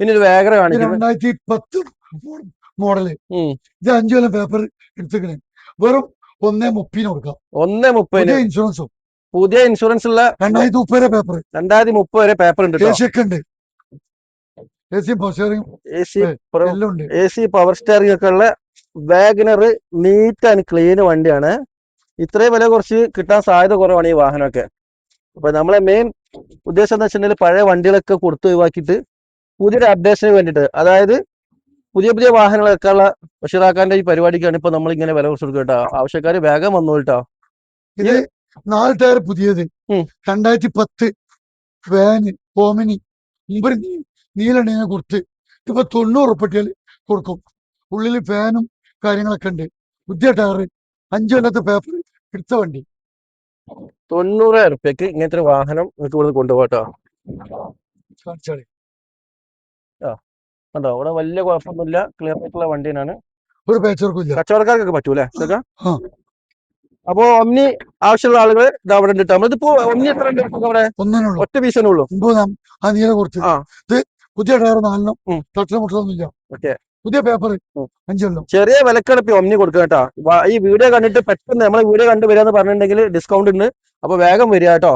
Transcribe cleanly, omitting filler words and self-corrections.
ഇനി ഒരു വേഗര കാണിക്കുന്നത് 2010 മോഡല്. ഇത് 5 കൊല്ലം പേപ്പർ എടുത്തിക്കണേ. വെറും 1.30 കൊടുക്കാം. 1.30 ഇൻഷുറൻസും. പുതിയ ഇൻഷുറൻസ് ഉള്ള 2030 പേപ്പർ. 2030 വരെ പേപ്പർ ഉണ്ട്. ഏഷ്യക്ക് ഉണ്ട്. AC പവർ സ്റ്റിയറിംഗ് ഒക്കെ ഉള്ള വാഗനർ നീറ്റ് ആൻഡ് ക്ലീൻ വണ്ടിയാണ്. ഇത്രയും വില കുറച്ച് കിട്ടാൻ സാധ്യത കുറവാണ് ഈ വാഹനമൊക്കെ. അപ്പൊ നമ്മളെ മെയിൻ ഉദ്ദേശം എന്ന് വെച്ചിട്ടുണ്ടെങ്കിൽ പഴയ വണ്ടികളൊക്കെ കൊടുത്തു ഒഴിവാക്കിയിട്ട് പുതിയൊരു അപ്ഡേഷന് വേണ്ടിയിട്ട്, അതായത് പുതിയ പുതിയ വാഹനങ്ങളൊക്കെ ഉള്ള ബഷീറാക്കാന്റെ ഈ പരിപാടിക്കാണ് ഇപ്പൊ നമ്മൾ ഇങ്ങനെ വില കുറച്ച് കൊടുക്കുക കേട്ടോ. ആവശ്യക്കാർ വേഗം വന്നു കേട്ടോ. ഇത് 4 ടയർ പുതിയത് 2010 വാന് ഓമിനി മുമ്പ് നീലണ്ണയെ കൊടുത്ത് ഇപ്പൊ 90 ഉറുപ്പികയിൽ കൊടുക്കും. ഉള്ളിൽ ഫാനും കാര്യങ്ങളൊക്കെ ഉണ്ട്. പുതിയ ടയർ 5 കൊല്ലത്തെ പേപ്പർ എടുത്ത വണ്ടി. 90,000 ഉറുപ്പ്യക്ക് ഇങ്ങനത്തെ വാഹനം നിങ്ങൾക്ക് കൊണ്ടുപോകട്ടോ. കണ്ടോ, ഇവിടെ വലിയ കുഴപ്പമൊന്നുമില്ല, ക്ലിയർ ആയിട്ടുള്ള വണ്ടിയാണ്. ഒരു പേച്ചവർക്കും കച്ചവടക്കാർക്കൊക്കെ പറ്റൂലേ ഇതൊക്കെ. അപ്പൊ ഒമ്നി ആവശ്യമുള്ള ആളുകൾ ഇത് അവിടെ ഉണ്ട്. നമ്മളിപ്പോ ഒമ്നി എത്ര ഉണ്ട് അവിടെ? ഒറ്റ പീസേ ഉള്ളൂ. പുതിയ ടയർ 4 തട്ടമുട്ടൊന്നുമില്ല. പുതിയ പേപ്പർ 5 കൊല്ലം. ചെറിയ വിലക്കാണ് ഇപ്പൊ ഒമ്നി കൊടുക്കുക കേട്ടോ. ഈ വീഡിയോ കണ്ടിട്ട് പെട്ടെന്ന് നമ്മളെ വീഡിയോ കണ്ടു വരിക എന്ന് പറഞ്ഞിട്ടുണ്ടെങ്കിൽ ഡിസ്കൗണ്ട് ഉണ്ട്. അപ്പൊ വേഗം വരിക കേട്ടോ.